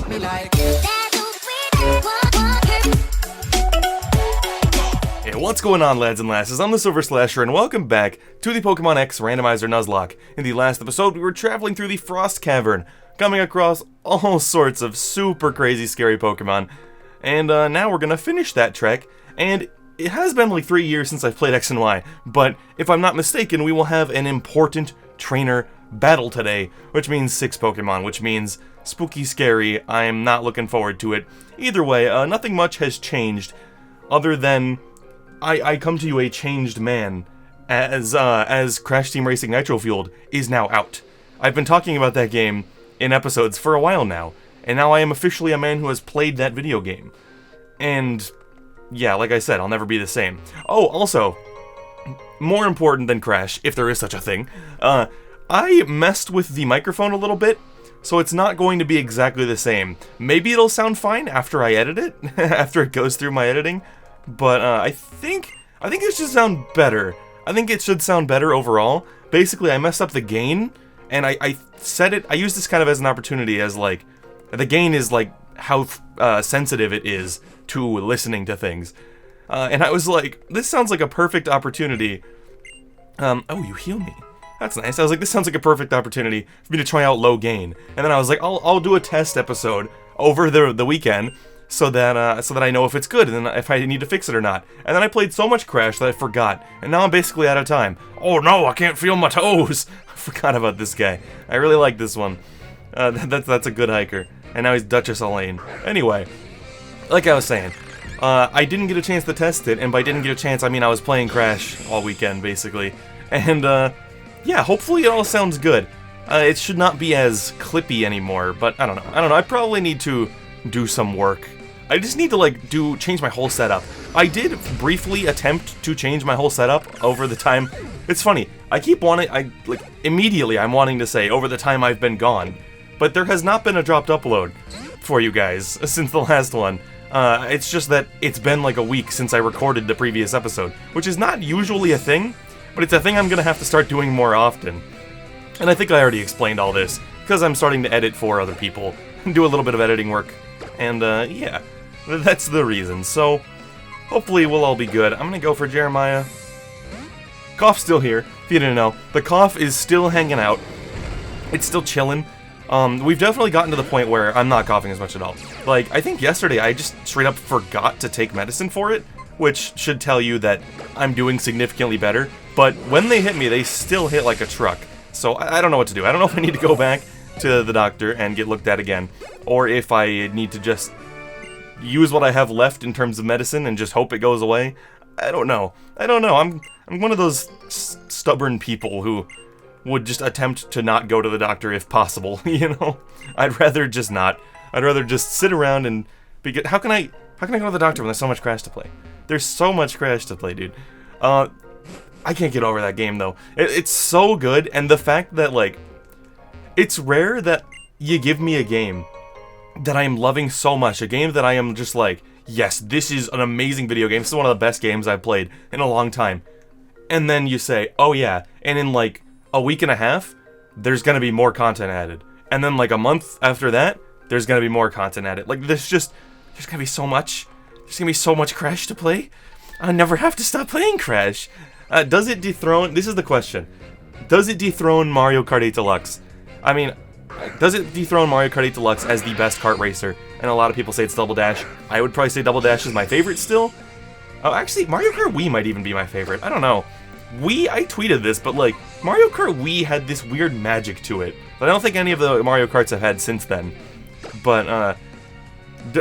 me like. Hey, what's going on, lads and lasses? I'm TheSilverSlasher, and welcome back to the Pokémon X Randomizer Nuzlocke. In the last episode, we were traveling through the Frost Cavern, coming across all sorts of super crazy scary Pokémon. And now we're gonna finish that trek, and it has been like 3 years since I've played X and Y, but if I'm not mistaken, we will have an important trainer battle today, which means 6 Pokemon, which means spooky scary. I'm not looking forward to it. Either way, nothing much has changed, other than I come to you a changed man, as Crash Team Racing Nitro Fueled is now out. I've been talking about that game in episodes for a while now, and now I am officially a man who has played that video game. And yeah, like I said, I'll never be the same. Oh, also, more important than Crash, if there is such a thing, I messed with the microphone a little bit, so it's not going to be exactly the same. Maybe it'll sound fine after I edit it, after it goes through my editing, but I think it should sound better. I think it should sound better overall. Basically, I messed up the gain, and I set it, I used this kind of as an opportunity as like, the gain is like how sensitive it is to listening to things. And I was like, this sounds like a perfect opportunity. Oh, you heal me. That's nice. I was like, this sounds like a perfect opportunity for me to try out low gain. And then I was like, I'll do a test episode over the weekend so that I know if it's good and then if I need to fix it or not. And then I played so much Crash that I forgot, and now I'm basically out of time. Oh no, I can't feel my toes. I forgot about this guy. I really like this one. That's a good hiker. And now he's Duchess Elaine. Anyway, like I was saying, I didn't get a chance to test it, and by didn't get a chance, I mean I was playing Crash all weekend, basically. And, yeah, hopefully it all sounds good. It should not be as clippy anymore, but I don't know. I probably need to do some work. I just need to, like, change my whole setup. I did briefly attempt to change my whole setup over the time. It's funny, I keep wanting, immediately I'm wanting to say, over the time I've been gone. But there has not been a dropped upload for you guys since the last one. It's just that it's been like a week since I recorded the previous episode, which is not usually a thing, but it's a thing I'm gonna have to start doing more often. And I think I already explained all this, because I'm starting to edit for other people, and do a little bit of editing work, and yeah, that's the reason. So, hopefully we'll all be good. I'm gonna go for Jeremiah. Cough's still here, if you didn't know. The cough is still hanging out. It's still chilling. We've definitely gotten to the point where I'm not coughing as much at all. Like, I think yesterday I just straight up forgot to take medicine for it, which should tell you that I'm doing significantly better, but when they hit me, they still hit like a truck. So I don't know what to do. I don't know if I need to go back to the doctor and get looked at again, or if I need to just use what I have left in terms of medicine and just hope it goes away. I don't know. I'm one of those stubborn people who would just attempt to not go to the doctor if possible, you know? I'd rather just not. I'd rather just sit around and be good. How can I go to the doctor when there's so much Crash to play? There's so much Crash to play, dude. I can't get over that game, though. It's so good, and the fact that, like, it's rare that you give me a game that I am loving so much, a game that I am just like, yes, this is an amazing video game, this is one of the best games I've played in a long time. And then you say, oh yeah, and in like a week and a half, there's gonna be more content added. And then like a month after that, there's gonna be more content added. Like there's gonna be so much. There's gonna be so much Crash to play. I never have to stop playing Crash. Does it dethrone, this is the question, does it dethrone Mario Kart 8 Deluxe? I mean, does it dethrone Mario Kart 8 Deluxe as the best kart racer? And a lot of people say it's Double Dash. I would probably say Double Dash is my favorite still. Oh, actually, Mario Kart Wii might even be my favorite. I don't know. I tweeted this, but like, Mario Kart Wii had this weird magic to it that I don't think any of the Mario Karts have had since then. But,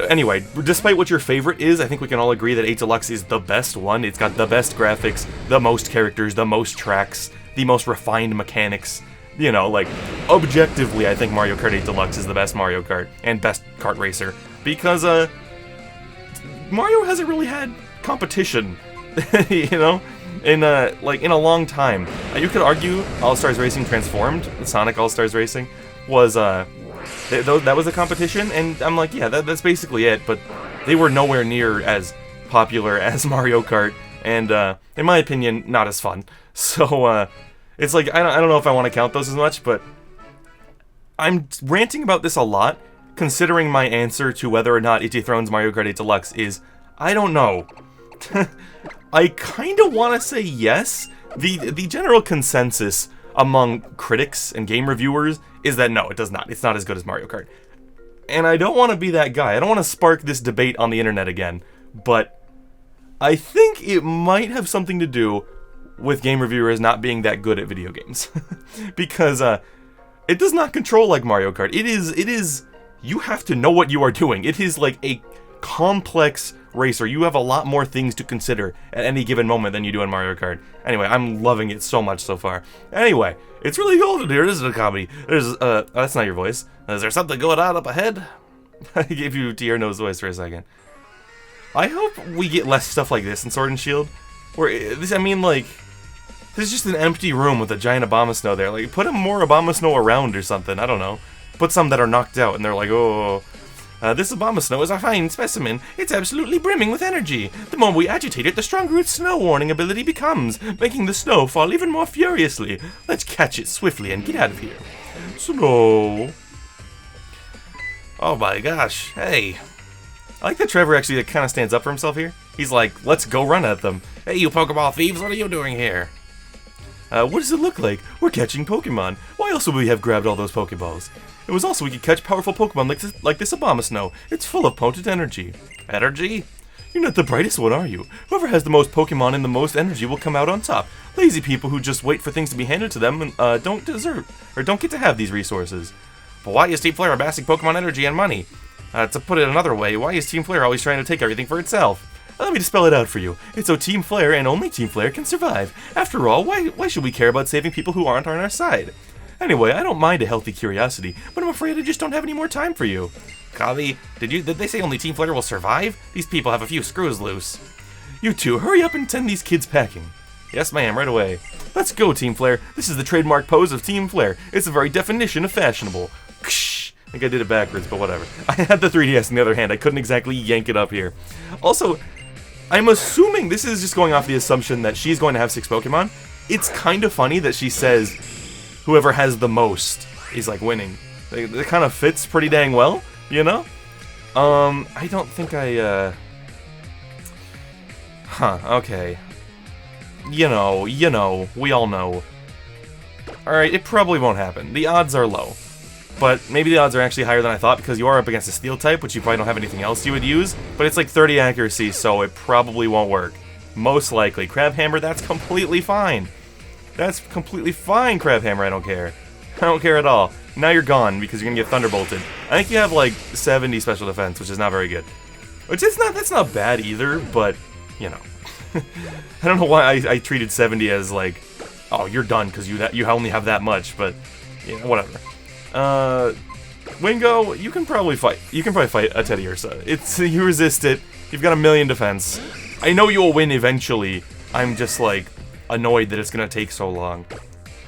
anyway, despite what your favorite is, I think we can all agree that 8 Deluxe is the best one. It's got the best graphics, the most characters, the most tracks, the most refined mechanics. You know, like, objectively, I think Mario Kart 8 Deluxe is the best Mario Kart, and best kart racer, because, Mario hasn't really had competition, you know, in a long time. You could argue All-Stars Racing Transformed, Sonic All-Stars Racing, was, that was a competition, and I'm like, yeah, that's basically it, but they were nowhere near as popular as Mario Kart, and, in my opinion, not as fun. So, it's like, I don't know if I want to count those as much, but I'm ranting about this a lot, considering my answer to whether or not it dethrones Mario Kart 8 Deluxe is, I don't know. I kind of want to say yes. The general consensus among critics and game reviewers is that no, it does not. It's not as good as Mario Kart. And I don't want to be that guy. I don't want to spark this debate on the internet again. But I think it might have something to do with game reviewers not being that good at video games. Because it does not control like Mario Kart. It is, you have to know what you are doing. It is like a complex racer. You have a lot more things to consider at any given moment than you do in Mario Kart. Anyway, I'm loving it so much so far. Anyway, it's really cold in here, isn't it, Kami? There's, that's not your voice. Is there something going on up ahead? I gave you Dear Nose voice for a second. I hope we get less stuff like this in Sword and Shield. Where, this, I mean, like, there's just an empty room with a giant Abomasnow there. Like, put more Abomasnow around or something, I don't know. Put some that are knocked out and they're like, oh... this Abomasnow is a fine specimen. It's absolutely brimming with energy. The more we agitate it, the stronger its snow warning ability becomes, making the snow fall even more furiously. Let's catch it swiftly and get out of here. Snow. Oh my gosh, hey. I like that Trevor actually kind of stands up for himself here. He's like, let's go run at them. Hey, you Pokeball thieves, what are you doing here? What does it look like? We're catching Pokemon. Why else would we have grabbed all those Pokeballs? It was also we could catch powerful Pokemon like this Abomasnow. It's full of potent energy. Energy? You're not the brightest one, are you? Whoever has the most Pokemon and the most energy will come out on top. Lazy people who just wait for things to be handed to them and don't get to have these resources. But why is Team Flare amassing Pokemon energy and money? To put it another way, why is Team Flare always trying to take everything for itself? Let me spell it out for you. It's so Team Flare and only Team Flare can survive. After all, why should we care about saving people who aren't on our side? Anyway, I don't mind a healthy curiosity, but I'm afraid I just don't have any more time for you. Kavi, did they say only Team Flare will survive? These people have a few screws loose. You two, hurry up and send these kids packing. Yes, ma'am, right away. Let's go, Team Flare. This is the trademark pose of Team Flare. It's the very definition of fashionable. Ksh! I think I did it backwards, but whatever. I had the 3DS in the other hand. I couldn't exactly yank it up here. Also, I'm assuming this is just going off the assumption that she's going to have 6 Pokemon. It's kind of funny that she says whoever has the most is like winning. It kind of fits pretty dang well, you know? I don't think okay. You know, we all know. Alright, it probably won't happen. The odds are low. But maybe the odds are actually higher than I thought because you are up against a Steel type, which you probably don't have anything else you would use. But it's like 30 accuracy, so it probably won't work. Most likely. Crab Hammer, that's completely fine. That's completely fine, Crab Hammer, I don't care. I don't care at all. Now you're gone because you're gonna get Thunderbolted. I think you have like 70 special defense, which is not very good. Which that's not bad either, but, you know. I don't know why I treated 70 as like, oh, you're done because you only have that much, but, you know, whatever. Wingo, you can probably fight a Teddiursa. You resist it, you've got 1,000,000 defense. I know you'll win eventually, I'm just like, annoyed that it's gonna take so long.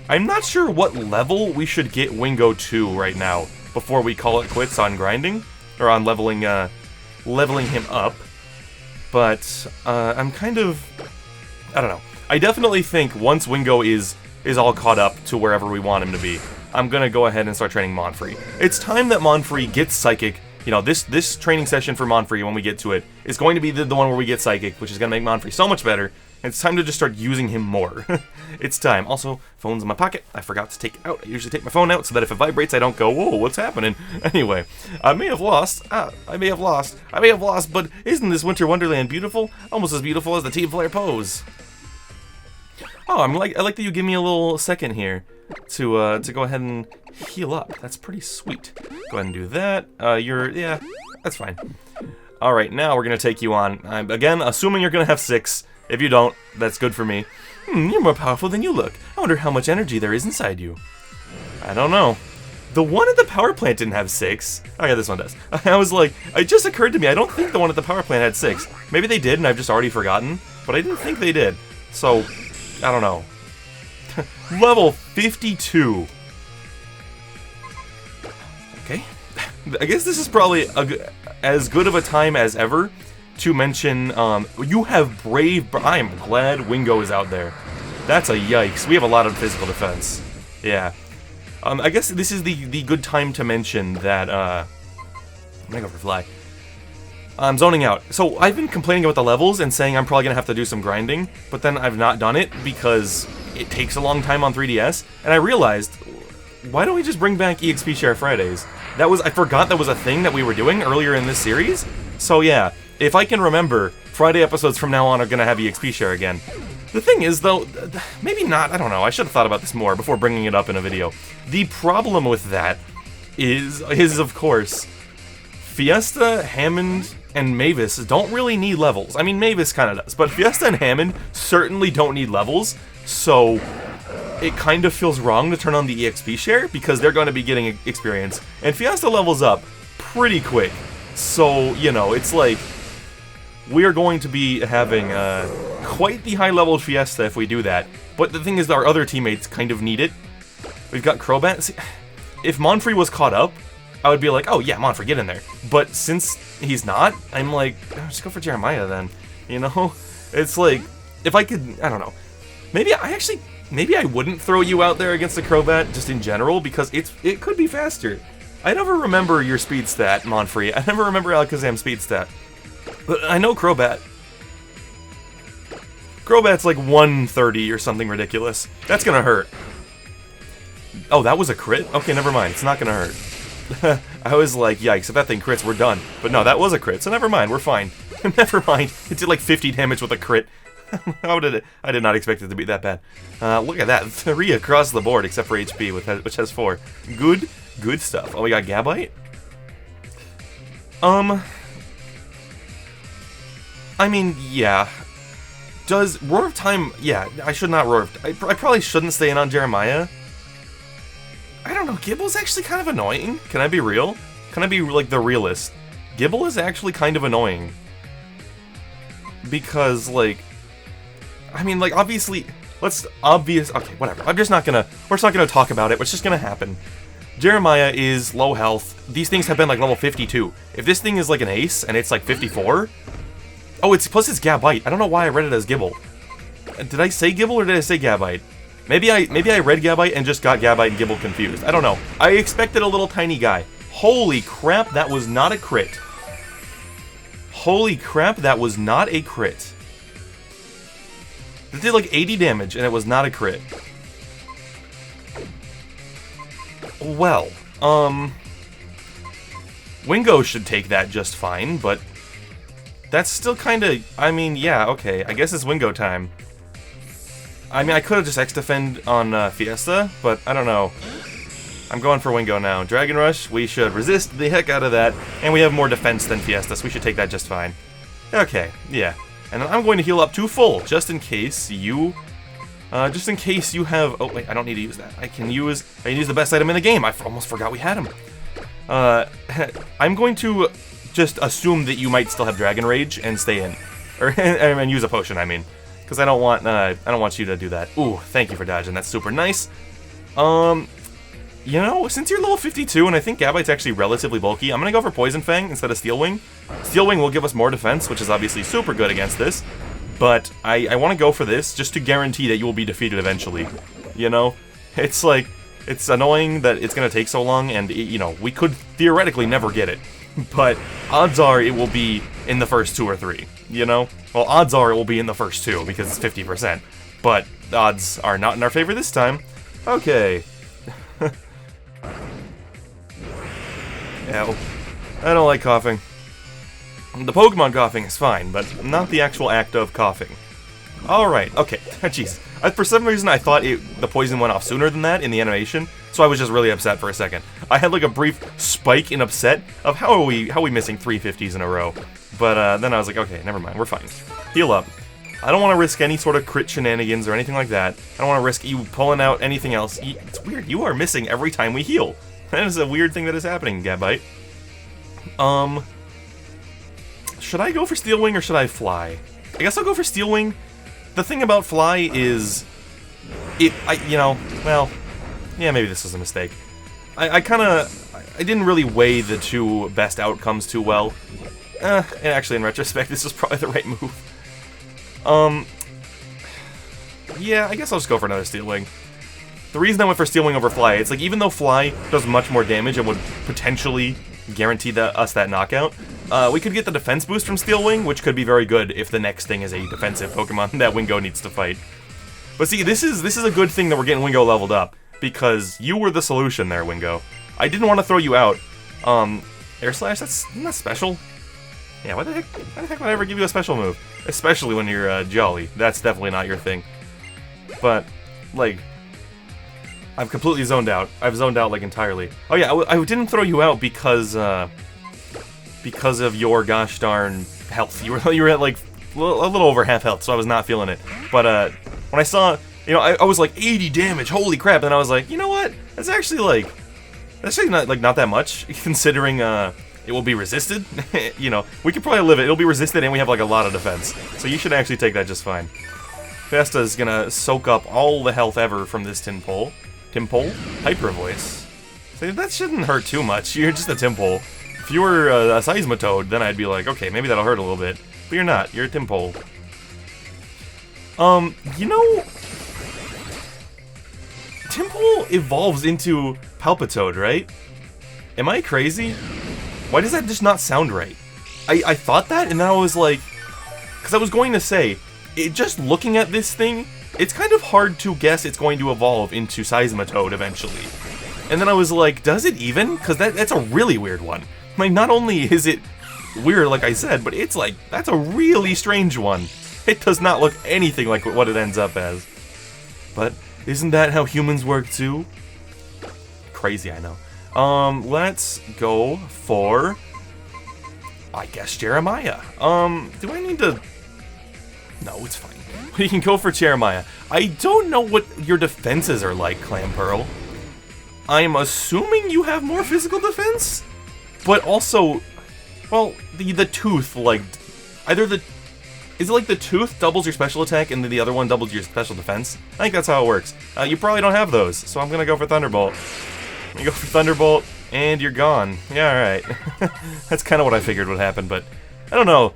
I'm not sure what level we should get Wingo to right now, before we call it quits on grinding, or on leveling him up, but, I'm kind of, I don't know. I definitely think once Wingo is all caught up to wherever we want him to be, I'm gonna go ahead and start training Monfrey. It's time that Monfrey gets Psychic. You know, this training session for Monfrey, when we get to it, is going to be the one where we get Psychic, which is gonna make Monfrey so much better. And it's time to just start using him more. It's time. Also, phone's in my pocket. I forgot to take it out. I usually take my phone out so that if it vibrates, I don't go, whoa, what's happening? Anyway, I may have lost, but isn't this winter wonderland beautiful? Almost as beautiful as the Team Flare pose. Oh, I like that you give me a little second here to go ahead and heal up. That's pretty sweet. Go ahead and do that. Yeah, that's fine. All right, now we're gonna take you on. Again, assuming you're gonna have 6. If you don't, that's good for me. You're more powerful than you look. I wonder how much energy there is inside you. I don't know. The one at the power plant didn't have 6. Oh yeah, this one does. I was like, it just occurred to me, I don't think the one at the power plant had 6. Maybe they did and I've just already forgotten, but I didn't think they did. So, I don't know. Level 52. Okay. I guess this is probably as good of a time as ever to mention, you have Brave... I am glad Wingo is out there. That's a yikes. We have a lot of physical defense. Yeah. I guess this is the good time to mention that, I'm gonna go for Fly. I'm zoning out. So I've been complaining about the levels and saying I'm probably gonna have to do some grinding, but then I've not done it because it takes a long time on 3DS, and I realized, why don't we just bring back EXP Share Fridays? I forgot that was a thing that we were doing earlier in this series. So yeah, if I can remember, Friday episodes from now on are gonna have EXP Share again. The thing is, though, maybe not, I don't know, I should have thought about this more before bringing it up in a video. The problem with that is of course, Fiesta, Hammond, and Mavis don't really need levels. I mean, Mavis kind of does, but Fiesta and Hammond certainly don't need levels, so it kind of feels wrong to turn on the EXP share because they're going to be getting experience, and Fiesta levels up pretty quick, so, you know, it's like, we're going to be having quite the high-leveled Fiesta if we do that, but the thing is our other teammates kind of need it. We've got Crobat. See, if Monfrey was caught up, I would be like, oh yeah, Monfrey, get in there. But since he's not, I'm like, oh, just go for Jeremiah then. You know? It's like, if I could, I don't know. Maybe I wouldn't throw you out there against the Crobat, just in general, because it could be faster. I never remember your speed stat, Monfrey. I never remember Alakazam's speed stat. But I know Crobat. Crobat's like 130 or something ridiculous. That's gonna hurt. Oh, that was a crit? Okay, never mind. It's not gonna hurt. I was like, yikes, if that thing crits, we're done. But no, that was a crit, so never mind, we're fine. Never mind, it did like 50 damage with a crit. How did it? I did not expect it to be that bad. Look at that, 3 across the board, except for HP, which has 4. Good stuff. Oh, we got Gabite? I mean, yeah. Does Roar of Time... Yeah, I should not Roar of... I probably shouldn't stay in on Jeremiah. I don't know, Gibble's actually kind of annoying. Can I be real? Can I be, like, the realist? Gibble is actually kind of annoying. Because, like... I mean, like, obviously... Okay, whatever. We're just not gonna talk about it. It's just gonna happen. Jeremiah is low health. These things have been, like, level 52. If this thing is, like, an ace, and it's, like, 54... Oh, plus it's Gabite. I don't know why I read it as Gibble. Did I say Gibble or did I say Gabite? Maybe I read Gabite and just got Gabite and Gibble confused. I don't know. I expected a little tiny guy. Holy crap, that was not a crit. Holy crap, that was not a crit. It did like 80 damage and it was not a crit. Well, Wingo should take that just fine, but that's still kind of, I mean, yeah, okay, I guess it's Wingo time. I mean, I could have just X-Defend on Fiesta, but I don't know. I'm going for Wingo now. Dragon Rush, we should resist the heck out of that, and we have more defense than Fiesta, so we should take that just fine. Okay, yeah. And then I'm going to heal up to full, just in case you have... Oh, wait, I don't need to use that. I can use the best item in the game. I almost forgot we had him. I'm going to just assume that you might still have Dragon Rage and stay in. Or, and use a potion, I mean. Because I don't want you to do that. Ooh, thank you for dodging. That's super nice. You know, since you're level 52 and I think Gabite's actually relatively bulky, I'm gonna go for Poison Fang instead of Steel Wing. Steel Wing will give us more defense, which is obviously super good against this. But I want to go for this just to guarantee that you will be defeated eventually. You know? It's like, it's annoying that it's gonna take so long and, you know, we could theoretically never get it. But odds are it will be in the first 2 or 3, you know? Well, odds are it will be in the first 2 because it's 50%. But odds are not in our favor this time. Okay. Ow. I don't like coughing. The Pokemon coughing is fine, but not the actual act of coughing. Alright, okay. Jeez. For some reason I thought the poison went off sooner than that in the animation, so I was just really upset for a second. I had like a brief spike in upset of how are we missing 350s in a row. But then I was like, okay, never mind, we're fine. Heal up. I don't want to risk any sort of crit shenanigans or anything like that. I don't want to risk you pulling out anything else. It's weird, you are missing every time we heal. That is a weird thing that is happening, Gabite. Should I go for Steel Wing or should I Fly? I guess I'll go for Steel Wing. The thing about Fly is, you know, well, yeah, maybe this was a mistake. I didn't really weigh the two best outcomes too well. And actually, in retrospect, this was probably the right move. Yeah, I guess I'll just go for another Steel Wing. The reason I went for Steel Wing over Fly, it's like, even though Fly does much more damage and would potentially guarantee us that knockout. We could get the defense boost from Steel Wing, which could be very good if the next thing is a defensive Pokemon that Wingo needs to fight. But see, this is a good thing that we're getting Wingo leveled up, because you were the solution there, Wingo. I didn't want to throw you out. Air Slash, that's not special. Yeah, why the heck would I ever give you a special move? Especially when you're Jolly. That's definitely not your thing. But, like, I've completely zoned out. I've zoned out, like, entirely. Oh yeah, I didn't throw you out because of your gosh darn health. You were at, like, a little over half health, so I was not feeling it. But, when I saw, you know, I was like, 80 damage, holy crap, and I was like, you know what? That's actually not that much, considering, it will be resisted. You know, we could probably live it. It'll be resisted, and we have, like, a lot of defense. So you should actually take that just fine. Vesta's gonna soak up all the health ever from this Timpole. Timpole? Hyper Voice. So that shouldn't hurt too much. You're just a Timpole. If you were a Seismitoad, then I'd be like, okay, maybe that'll hurt a little bit. But you're not. You're a Timpole. You know, Timpole evolves into Palpitoad, right? Am I crazy? Why does that just not sound right? I thought that, and then I was like... Because I was going to say, just looking at this thing, it's kind of hard to guess it's going to evolve into Seismitoad eventually. And then I was like, does it even? Because that's a really weird one. Like, not only is it weird, like I said, but it's like, that's a really strange one. It does not look anything like what it ends up as. But isn't that how humans work too? Crazy, I know. Let's go for, I guess, Jeremiah. Do I need to... No, it's fine. We can go for Jeremiah. I don't know what your defenses are like, Clamperl. I'm assuming you have more physical defense? But also, well, the tooth, like, either the... Is it like the tooth doubles your special attack and then the other one doubles your special defense? I think that's how it works. You probably don't have those, so I'm gonna go for Thunderbolt. You go for Thunderbolt, and you're gone. Yeah, alright. That's kind of what I figured would happen, but I don't know.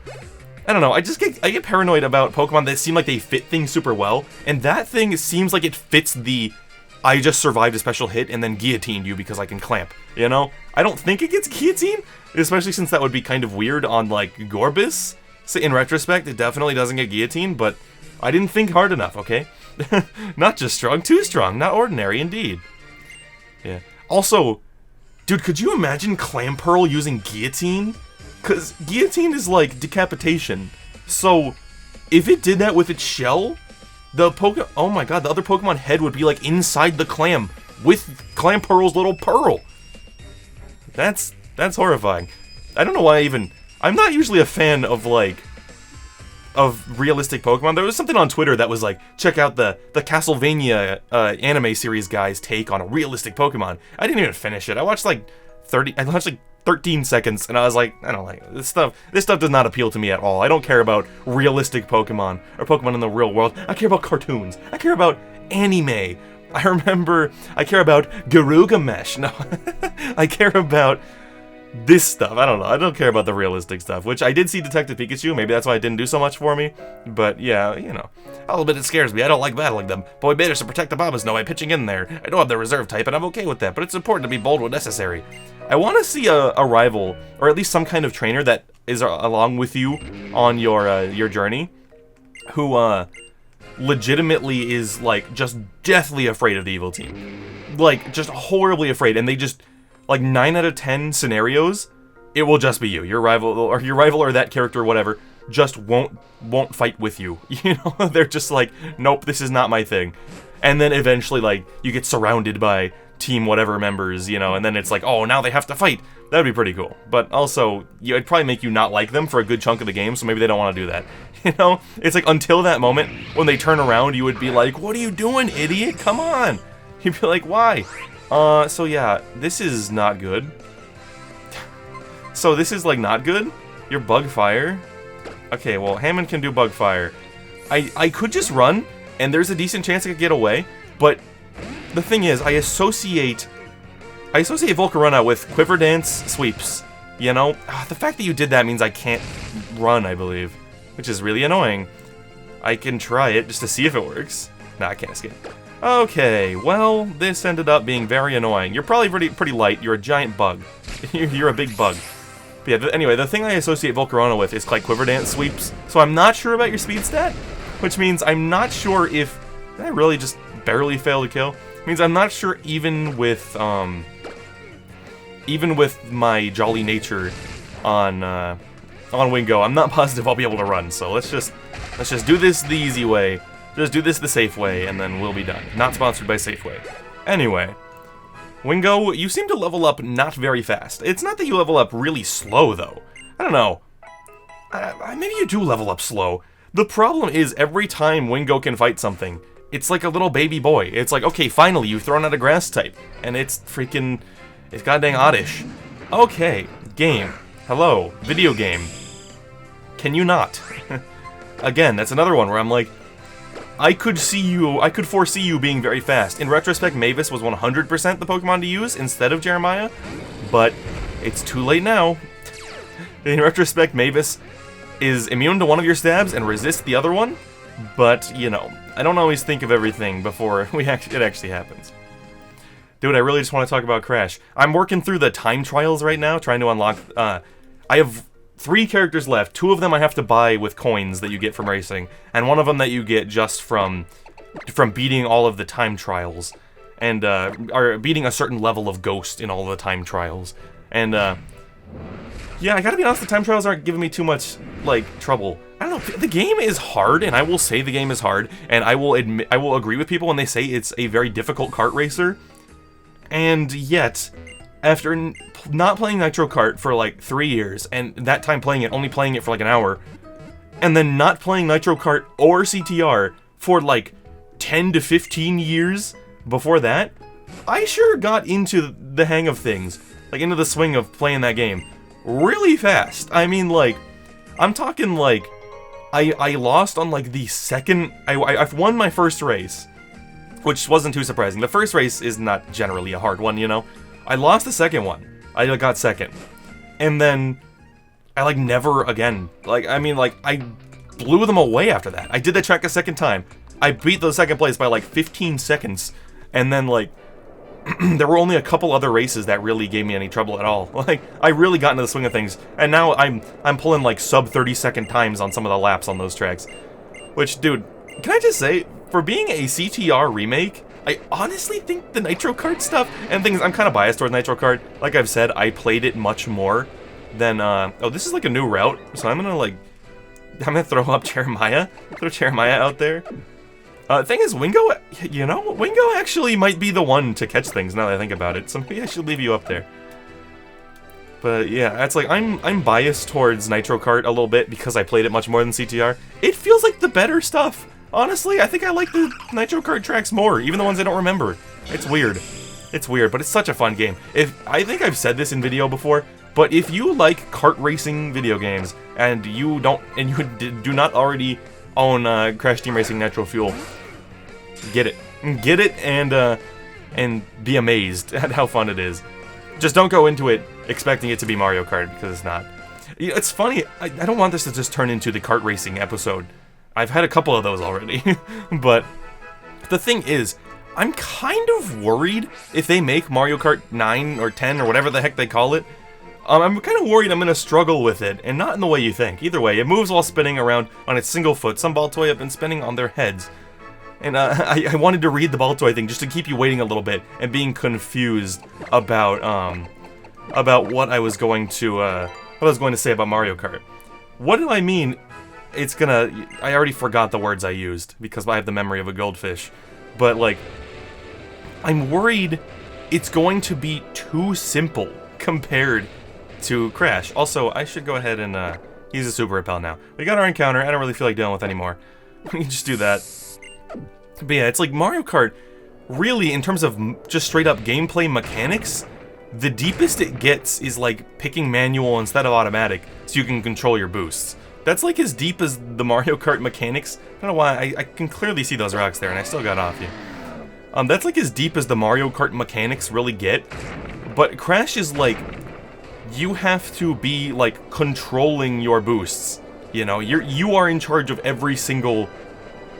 I get paranoid about Pokemon that seem like they fit things super well, and that thing seems like it fits the I just survived a special hit and then guillotined you because I can clamp, you know? I don't think it gets guillotined, especially since that would be kind of weird on, like, Gorbis. So in retrospect, it definitely doesn't get guillotined, but I didn't think hard enough, okay? Not just strong, too strong, not ordinary, indeed. Yeah. Also, dude, could you imagine Clamperl using guillotine? Because guillotine is like decapitation. So, if it did that with its shell, oh my god, the other Pokemon head would be like inside the clam with Clamperl's little pearl. That's horrifying. I don't know why I'm not usually a fan of realistic Pokemon. There was something on Twitter that was like, check out the Castlevania anime series guy's take on a realistic Pokemon. I didn't even finish it. I watched like 13 seconds, and I was like, I don't like it. This stuff does not appeal to me at all. I don't care about realistic Pokemon, or Pokemon in the real world. I care about cartoons. I care about anime. I care about Garugamesh. No, I care about this stuff. I don't know. I don't care about the realistic stuff, which I did see Detective Pikachu. Maybe that's why it didn't do so much for me. But yeah, you know, a little bit it scares me. I don't like battling them, but we managed to protect the Bombasno by pitching in there. I don't have the reserve type, and I'm okay with that, but it's important to be bold when necessary. I want to see a rival, or at least some kind of trainer that is along with you on your journey, who legitimately is like just deathly afraid of the evil team, like just horribly afraid, and they just like 9 out of 10 scenarios, it will just be you. Your rival or that character or whatever just won't fight with you. You know, they're just like, nope, this is not my thing. And then eventually, like, you get surrounded by team whatever members, you know, and then it's like, oh, now they have to fight. That'd be pretty cool. But also, it'd probably make you not like them for a good chunk of the game, so maybe they don't want to do that. You know? It's like, until that moment, when they turn around, you would be like, what are you doing, idiot? Come on! You'd be like, why? So yeah, this is not good. So this is, like, not good? You're Bug Fire? Okay, well, Hammond can do Bug Fire. I could just run, and there's a decent chance I could get away, but the thing is, I associate Volcarona with Quiver Dance sweeps, you know? The fact that you did that means I can't run, I believe, which is really annoying. I can try it just to see if it works. Nah, I can't escape. Okay, well, this ended up being very annoying. You're probably pretty light. You're a giant bug. You're a big bug. But yeah, anyway, the thing I associate Volcarona with is like Quiver Dance sweeps, so I'm not sure about your speed stat, which means I'm not sure if... Did I really just barely fail to kill? It means I'm not sure even with my jolly nature on Wingo, I'm not positive I'll be able to run, so let's just do this the easy way. Just do this the safe way, and then we'll be done. Not sponsored by Safeway. Anyway, Wingo, you seem to level up not very fast. It's not that you level up really slow, though. I don't know. Maybe you do level up slow. The problem is, every time Wingo can fight something, it's like a little baby boy. It's like, okay, finally, you've thrown out a grass type. And it's freaking... It's goddamn oddish. Okay, game. Hello, video game. Can you not? Again, that's another one where I'm like, I could foresee you being very fast. In retrospect, Mavis was 100% the Pokemon to use instead of Jeremiah, but it's too late now. In retrospect, Mavis is immune to one of your stabs and resists the other one, but, you know, I don't always think of everything before it actually happens. Dude, I really just want to talk about Crash. I'm working through the time trials right now, trying to unlock... I have 3 characters left. 2 of them I have to buy with coins that you get from racing, and 1 of them that you get just from beating all of the time trials, and or beating a certain level of Ghost in all of the time trials. And yeah, I gotta be honest, the time trials aren't giving me too much like trouble. I don't know. The game is hard, and I will say the game is hard, and I will agree with people when they say it's a very difficult kart racer. And yet, after not playing Nitro Kart for like 3 years, and that time only playing it for like an hour, and then not playing Nitro Kart or CTR for like 10 to 15 years before that, I sure got into the hang of things, like into the swing of playing that game really fast. I mean, like, I'm talking like, I lost on like the second, I've won my first race, which wasn't too surprising. The first race is not generally a hard one, you know? I lost the second one. I got second. And then I like never again. Like, I mean, like, I blew them away after that. I did that track a second time. I beat the second place by like 15 seconds. And then like, there were only a couple other races that really gave me any trouble at all. Like, I really got into the swing of things. And now I'm pulling like sub 30-second times on some of the laps on those tracks. Which, dude, can I just say, for being a CTR remake, I honestly think the Nitro Kart stuff, and things, I'm kind of biased towards Nitro Kart. Like I've said, I played it much more than, oh, this is like a new route, so I'm gonna throw up Jeremiah, throw Jeremiah out there. Thing is, Wingo, you know, Wingo actually might be the one to catch things now that I think about it, so maybe I should leave you up there. But yeah, it's like, I'm biased towards Nitro Kart a little bit because I played it much more than CTR. It feels like the better stuff. Honestly, I think I like the Nitro Kart tracks more, even the ones I don't remember. It's weird. It's weird, but it's such a fun game. I think I've said this in video before, but if you like kart racing video games and you do not already own Crash Team Racing Nitro Fuel, get it. Get it and be amazed at how fun it is. Just don't go into it expecting it to be Mario Kart, because it's not. It's funny, I don't want this to just turn into the kart racing episode. I've had a couple of those already, but the thing is, I'm kind of worried if they make Mario Kart 9 or 10 or whatever the heck they call it. I'm kind of worried I'm going to struggle with it, and not in the way you think. Either way, it moves while spinning around on its single foot. Some Baltoy have been spinning on their heads. And I wanted to read the Baltoy thing just to keep you waiting a little bit and being confused about what I was going to say about Mario Kart. What do I mean? I already forgot the words I used because I have the memory of a goldfish. But, like, I'm worried it's going to be too simple compared to Crash. Also, I should go ahead and use a Super Repel now. We got our encounter. I don't really feel like dealing with anymore. We can just do that. But yeah, it's like Mario Kart, really, in terms of just straight up gameplay mechanics, the deepest it gets is like picking manual instead of automatic so you can control your boosts. That's like as deep as the Mario Kart mechanics. I don't know why, I can clearly see those rocks there and I still got off you. That's like as deep as the Mario Kart mechanics really get. But Crash is like, you have to be like controlling your boosts. You know, you are in charge of every single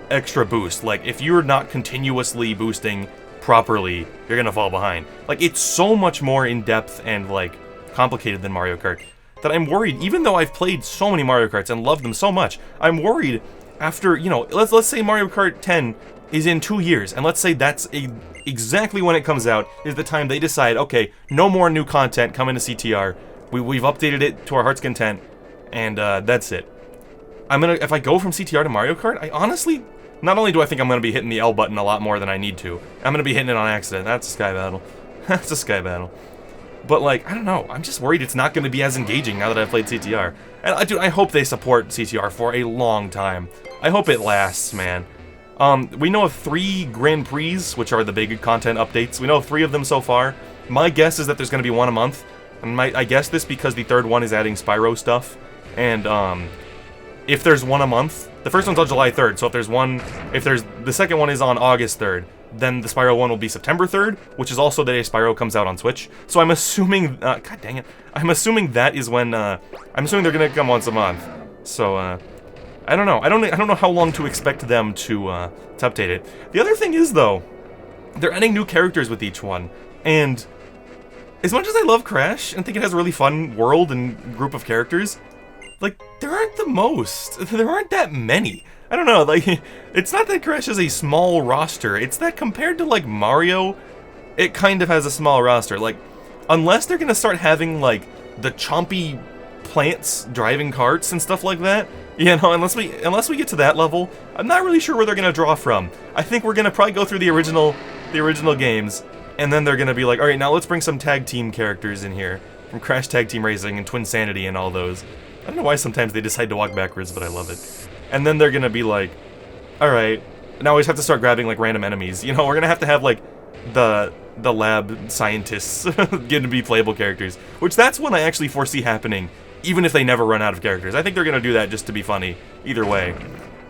extra boost. Like, if you're not continuously boosting properly, you're gonna fall behind. Like, it's so much more in-depth and, like, complicated than Mario Kart that I'm worried, even though I've played so many Mario Karts and loved them so much, I'm worried after, you know, let's say Mario Kart 10 is in 2 years, and let's say that's exactly when it comes out, is the time they decide, okay, no more new content coming to CTR, we've updated it to our heart's content, and that's it. If I go from CTR to Mario Kart, I honestly, not only do I think I'm gonna be hitting the L button a lot more than I need to, I'm gonna be hitting it on accident. That's a Sky Battle. That's a Sky Battle. But, like, I don't know, I'm just worried it's not gonna be as engaging now that I've played CTR. And I hope they support CTR for a long time. I hope it lasts, man. We know of 3 Grand Prix, which are the big content updates. We know of 3 of them so far. My guess is that there's gonna be one a month. And I guess this because the 3rd one is adding Spyro stuff. And, if there's one a month, the first one's on July 3rd, so the second one is on August 3rd, then the Spyro one will be September 3rd, which is also the day Spyro comes out on Switch. So I'm assuming, god dang it, I'm assuming that is when, I'm assuming they're gonna come once a month. So, I don't know. I don't know how long to expect them to update it. The other thing is, though, they're adding new characters with each one, and as much as I love Crash and think it has a really fun world and group of characters, like, there aren't there aren't that many. I don't know, like, it's not that Crash has a small roster, it's that compared to, like, Mario, it kind of has a small roster. Like, unless they're gonna start having, like, the chompy plants driving carts and stuff like that, you know, unless we get to that level, I'm not really sure where they're gonna draw from. I think we're gonna probably go through the original games, and then they're gonna be like, alright, now let's bring some tag team characters in here, from Crash Tag Team Racing and Twin Sanity and all those. I don't know why sometimes they decide to walk backwards, but I love it. And then they're gonna be like, alright, now we just have to start grabbing, like, random enemies. You know, we're gonna have, like, the lab scientists getting to be playable characters. Which, that's when I actually foresee happening, even if they never run out of characters. I think they're gonna do that just to be funny, either way.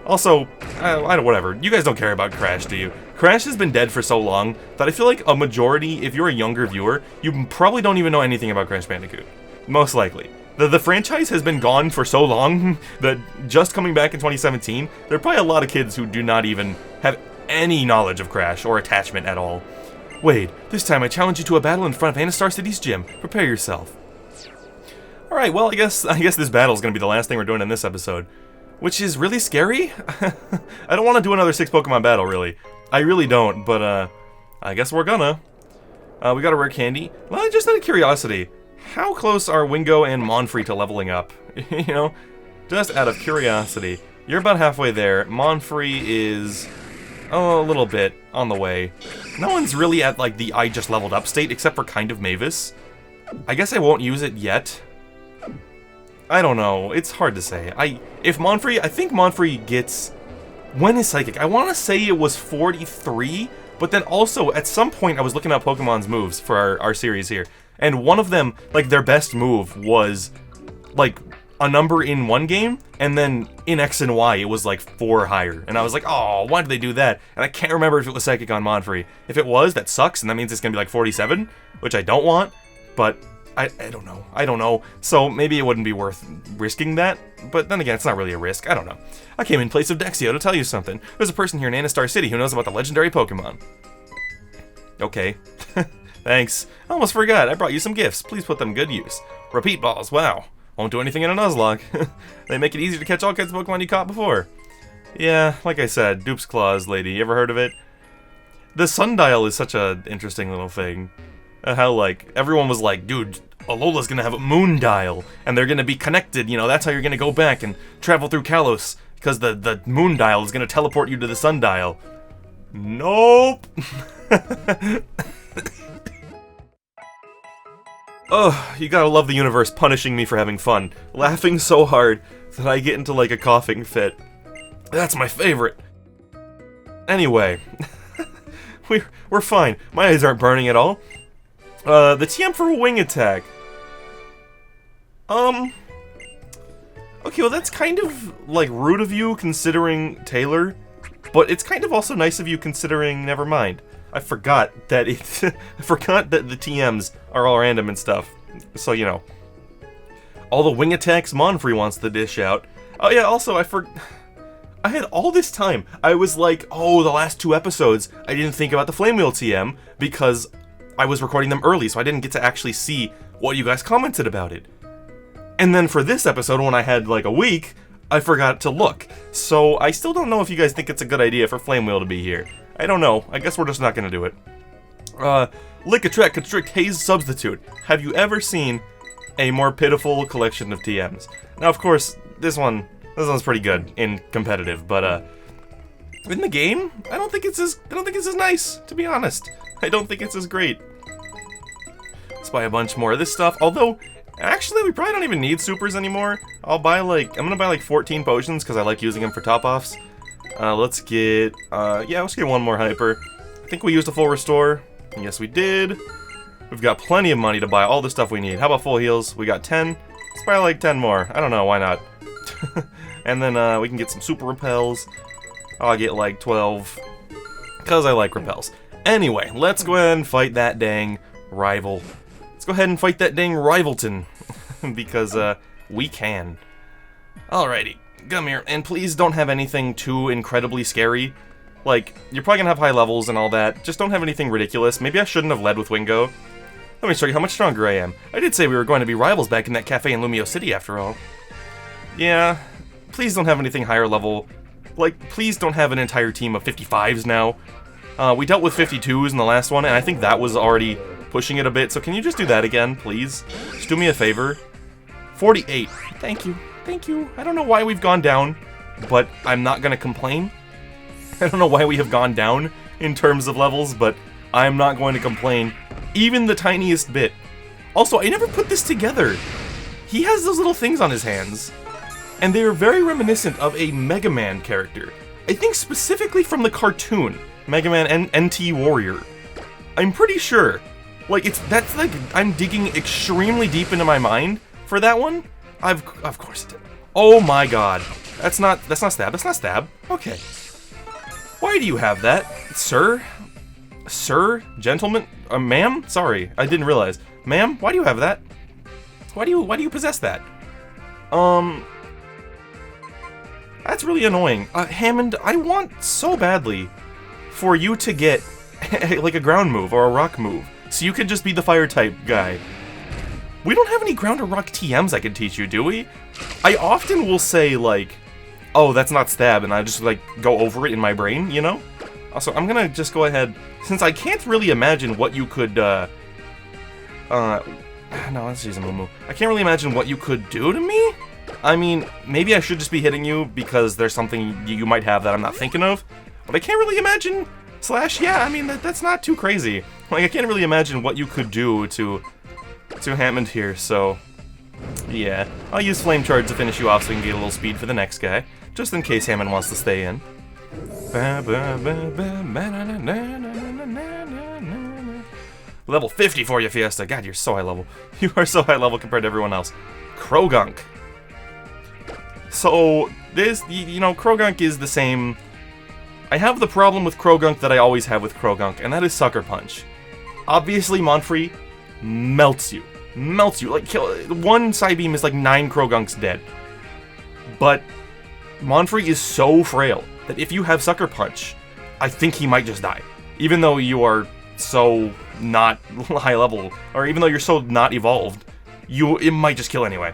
Also, whatever. You guys don't care about Crash, do you? Crash has been dead for so long that I feel like a majority, if you're a younger viewer, you probably don't even know anything about Crash Bandicoot. Most likely. The franchise has been gone for so long that just coming back in 2017, there are probably a lot of kids who do not even have any knowledge of Crash or attachment at all. Wade, this time I challenge you to a battle in front of Anastar City's gym. Prepare yourself. Alright, well, I guess this battle is going to be the last thing we're doing in this episode. Which is really scary. I don't want to do another 6 Pokemon battle, really. I really don't, but I guess we're gonna. We got a rare candy. Well, just out of curiosity, how close are Wingo and Monfrey to leveling up? You know, just out of curiosity. You're about halfway there. Monfrey is a little bit on the way. No one's really at, like, the I just leveled up state, except for kind of Mavis. I guess I won't use it yet. I don't know. It's hard to say. I think Monfrey gets... When is Psychic? I want to say it was 43, but then also, at some point, I was looking at Pokemon's moves for our series here. And one of them, like, their best move was, like, a number in one game, and then in X and Y, it was, like, 4 higher. And I was like, oh, why did they do that? And I can't remember if it was Psychic on Monfrey. If it was, that sucks, and that means it's gonna be, like, 47, which I don't want, but I don't know. I don't know. So maybe it wouldn't be worth risking that, but then again, it's not really a risk. I don't know. I came in place of Dexio to tell you something. There's a person here in Anastar City who knows about the legendary Pokemon. Okay. Thanks. I almost forgot. I brought you some gifts. Please put them to good use. Repeat balls. Wow. Won't do anything in a Nuzlocke. They make it easier to catch all kinds of Pokemon you caught before. Yeah, like I said, Dupe's Claws, lady. You ever heard of it? The sundial is such a interesting little thing. How, like, everyone was like, dude, Alola's gonna have a moon dial, and they're gonna be connected, you know, that's how you're gonna go back and travel through Kalos, because the moon dial is gonna teleport you to the sundial. Nope! Ugh, you gotta love the universe punishing me for having fun. Laughing so hard that I get into, like, a coughing fit. That's my favorite. Anyway. We're fine. My eyes aren't burning at all. The TM for a wing attack. Okay, well that's kind of, like, rude of you considering Taylor, but it's kind of also nice of you considering never mind. I forgot that the TMs are all random and stuff. So, you know. All the wing attacks Monfrey wants to dish out. Oh yeah, also I had all this time. I was like, oh, the last 2 episodes, I didn't think about the Flame Wheel TM because I was recording them early, so I didn't get to actually see what you guys commented about it. And then for this episode, when I had like a week, I forgot to look. So I still don't know if you guys think it's a good idea for Flame Wheel to be here. I don't know. I guess we're just not gonna do it. Lick Attract Constrict Haze Substitute. Have you ever seen a more pitiful collection of TMs? Now, of course, this one's pretty good in competitive, but in the game, I don't think it's as nice, to be honest. I don't think it's as great. Let's buy a bunch more of this stuff. Although, actually, we probably don't even need supers anymore. I'm gonna buy like 14 potions because I like using them for top-offs. Let's get, let's get one more hyper. I think we used a full restore. Yes, we did. We've got plenty of money to buy all the stuff we need. How about full heals? We got 10. Let's buy like 10 more. I don't know, why not? And then we can get some super repels. I'll get like 12, because I like repels. Anyway, let's go ahead and fight that dang rival. Let's go ahead and fight that dang Rivalton, because we can. Alrighty, come here, and please don't have anything too incredibly scary. Like, you're probably gonna have high levels and all that, just don't have anything ridiculous. Maybe I shouldn't have led with Wingo. Let me show you how much stronger I am. I did say we were going to be rivals back in that cafe in Lumio City, after all. Yeah, please don't have anything higher level. Like, please don't have an entire team of 55s now. We dealt with 52s in the last one, and I think that was already pushing it a bit, so can you just do that again, please? Just do me a favor. 48. Thank you. Thank you. I don't know why we've gone down, but I'm not gonna complain. I don't know why we have gone down in terms of levels, but I'm not going to complain, even the tiniest bit. Also, I never put this together. He has those little things on his hands, and they are very reminiscent of a Mega Man character. I think specifically from the cartoon, Mega Man NT Warrior. I'm pretty sure. Like, that's like, I'm digging extremely deep into my mind for that one. Of course it did. Oh my god. That's not stab, that's not stab. Okay. Why do you have that, sir? Sir? Gentleman? Ma'am? Sorry, I didn't realize. Ma'am, why do you have that? Why do you possess that? That's really annoying. Hammond, I want so badly for you to get like a ground move or a rock move, so you can just be the fire type guy. We don't have any ground or rock TMs I can teach you, do we? I often will say like, oh, that's not stab, and I just like go over it in my brain, you know? Also, I'm gonna just go ahead, since I can't really imagine what you could, no, let's use a Moo. I can't really imagine what you could do to me? I mean, maybe I should just be hitting you because there's something you might have that I'm not thinking of, but I can't really imagine, yeah, I mean, that's not too crazy. Like, I can't really imagine what you could do to Hammond here, so yeah. I'll use Flame Charge to finish you off so we can get a little speed for the next guy, just in case Hammond wants to stay in. Level 50 for you, Fiesta. God, you're so high level. You are so high level compared to everyone else. Krogunk. So, this, you know, Krogunk is the same. I have the problem with Krogunk that I always have with Krogunk, and that is Sucker Punch. Obviously, Monfrey melts you. Melts you. Like, one Psybeam is like 9 Krogunks dead. But Monfrey is so frail that if you have Sucker Punch, I think he might just die. Even though you are so not high level, or even though you're so not evolved, it might just kill anyway.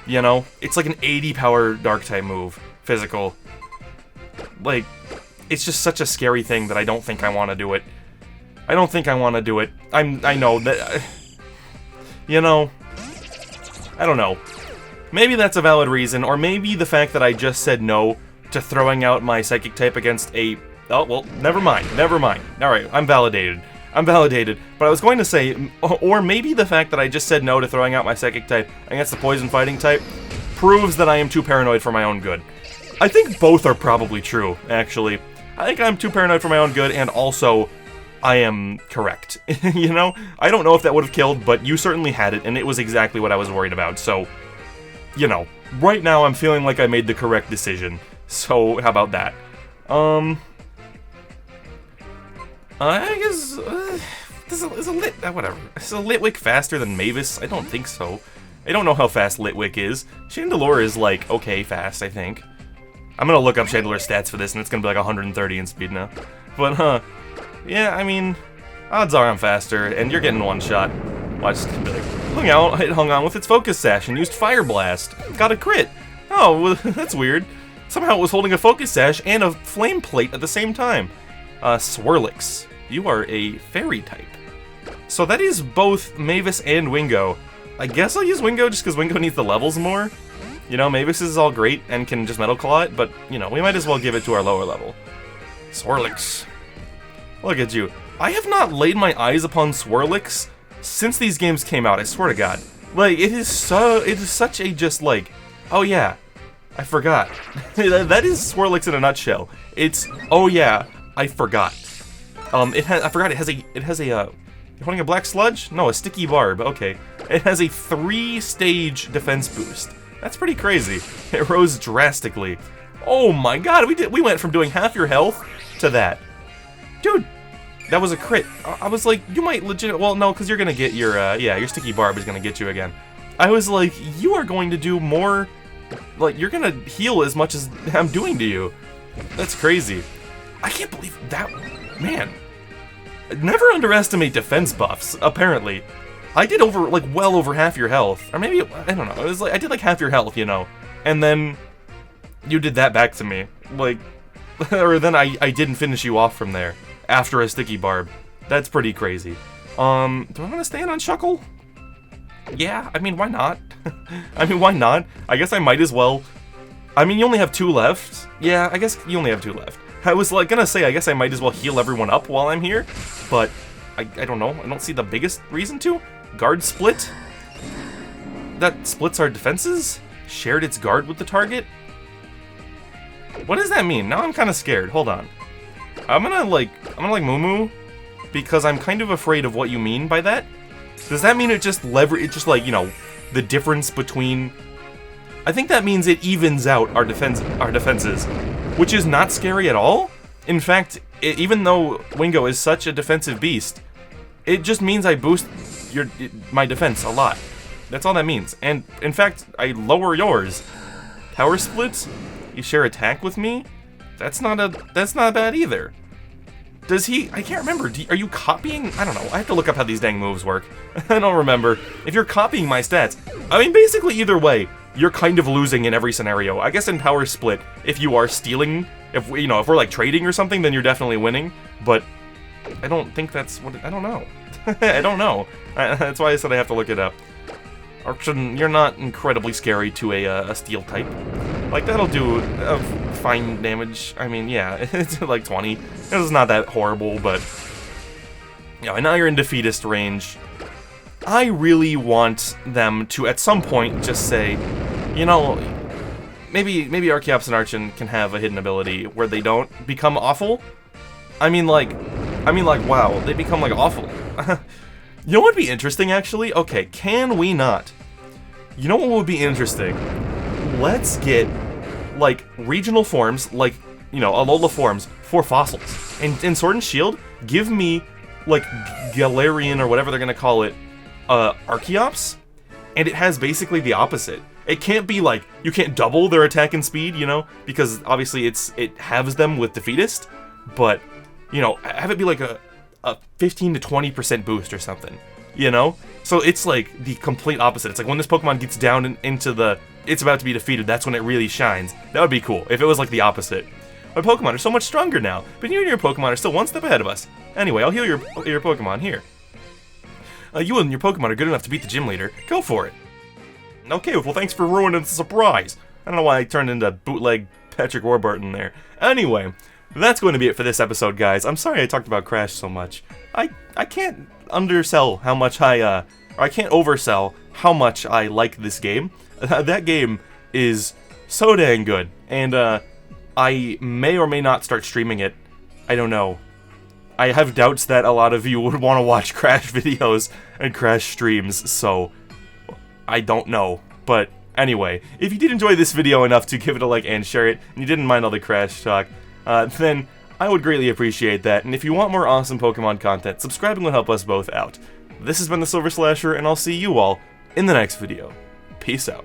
You know? It's like an 80 power Dark type move. Physical. Like, it's just such a scary thing that I don't think I want to do it. I don't think I want to do it. I know that... you know... I don't know. Maybe that's a valid reason, or maybe the fact that I just said no to throwing out my Psychic type against a... oh, well, never mind. Alright, I'm validated. But I was going to say, or maybe the fact that I just said no to throwing out my Psychic type against the Poison Fighting type proves that I am too paranoid for my own good. I think both are probably true, actually. I think I'm too paranoid for my own good, and also, I am correct. You know? I don't know if that would have killed, but you certainly had it, and it was exactly what I was worried about, so... you know, right now I'm feeling like I made the correct decision. So, how about that? I guess, is a Lit... whatever. Is a Litwick faster than Mavis? I don't think so. I don't know how fast Litwick is. Chandelure is, like, okay fast, I think. I'm gonna look up Chandler's stats for this, and it's gonna be like 130 in speed now. But, yeah, I mean, odds are I'm faster, and you're getting one shot. Watch, it's gonna be like, it hung on with its focus sash and used Fire Blast. Got a crit. Oh, well, that's weird. Somehow it was holding a focus sash and a flame plate at the same time. Swirlix, you are a fairy type. So that is both Mavis and Wingo. I guess I'll use Wingo just because Wingo needs the levels more. You know, Mavis is all great and can just Metal Claw it, but, you know, we might as well give it to our lower level. Swirlix. Look at you. I have not laid my eyes upon Swirlix since these games came out, I swear to God. Like, it is such a just, like, oh yeah, I forgot. That is Swirlix in a nutshell. It's, oh yeah, I forgot. I forgot it has a, you're holding a black sludge? No, a sticky barb, okay. It has a 3-stage defense boost. That's pretty crazy. It rose drastically. Oh my god, we went from doing half your health to that. Dude, that was a crit. I was like, you might legit, well no, because you're gonna get your, yeah, your sticky barb is gonna get you again. I was like, you are going to do more, like, you're gonna heal as much as I'm doing to you. That's crazy. I can't believe that, man. Never underestimate defense buffs, apparently. I did well over half your health. Or maybe, I don't know, it was like, I did like half your health, you know. And then, you did that back to me. Like, or then I didn't finish you off from there, after a sticky barb. That's pretty crazy. Do I want to stand on Shuckle? Yeah, I mean, why not? I mean, why not? I guess I might as well. I mean, you only have 2 left. Yeah, I guess you only have 2 left. I was like gonna say, I guess I might as well heal everyone up while I'm here, but I don't know. I don't see the biggest reason to. Guard split? That splits our defenses? Shared its guard with the target? What does that mean? Now I'm kind of scared. Hold on. I'm gonna like moo moo, because I'm kind of afraid of what you mean by that. Does that mean it just like, you know, the difference between... I think that means it evens out our defenses, which is not scary at all. In fact, even though Wingo is such a defensive beast, it just means I boost my defense a lot. That's all that means. And in fact, I lower yours. Power split? You share attack with me? That's not bad either. Does he? I can't remember. Are you copying? I don't know. I have to look up how these dang moves work. I don't remember. If you're copying my stats, I mean, basically either way, you're kind of losing in every scenario. I guess in Power Split, if you are stealing, if we're like trading or something, then you're definitely winning. But I don't think that's what. I don't know. I don't know. That's why I said I have to look it up. Archon, you're not incredibly scary to a steel type. Like, that'll do fine damage. I mean, yeah, it's like 20. It's not that horrible, but... Yeah, and now you're in defeatist range. I really want them to, at some point, just say, you know, maybe Archeops and Archon can have a hidden ability where they don't become awful. I mean, like, wow, they become, like, awful. You know what would be interesting, actually? Okay, can we not? You know what would be interesting? Let's get, like, regional forms, like, you know, Alola forms for fossils. And in Sword and Shield, give me, like, Galarian, or whatever they're gonna call it, Archeops, and it has basically the opposite. It can't be, like, you can't double their attack and speed, you know, because obviously it halves them with Defeatist, but, you know, have it be like a 15 to 20% boost or something, you know? So it's like the complete opposite. It's like when this Pokemon gets down into the, it's about to be defeated, that's when it really shines. That would be cool, if it was like the opposite. My Pokemon are so much stronger now, but you and your Pokemon are still one step ahead of us. Anyway, I'll heal your Pokemon here. You and your Pokemon are good enough to beat the gym leader. Go for it. Okay, well thanks for ruining the surprise. I don't know why I turned into bootleg Patrick Warburton there. Anyway, that's going to be it for this episode, guys. I'm sorry I talked about Crash so much. I can't undersell how much or I can't oversell how much I like this game. That game is so dang good, and I may or may not start streaming it. I don't know. I have doubts that a lot of you would want to watch Crash videos and Crash streams, so I don't know. But anyway, if you did enjoy this video enough to give it a like and share it, and you didn't mind all the Crash talk, then I would greatly appreciate that. And if you want more awesome Pokemon content, subscribing will help us both out. This has been TheSilverSlasher, and I'll see you all in the next video. Peace out.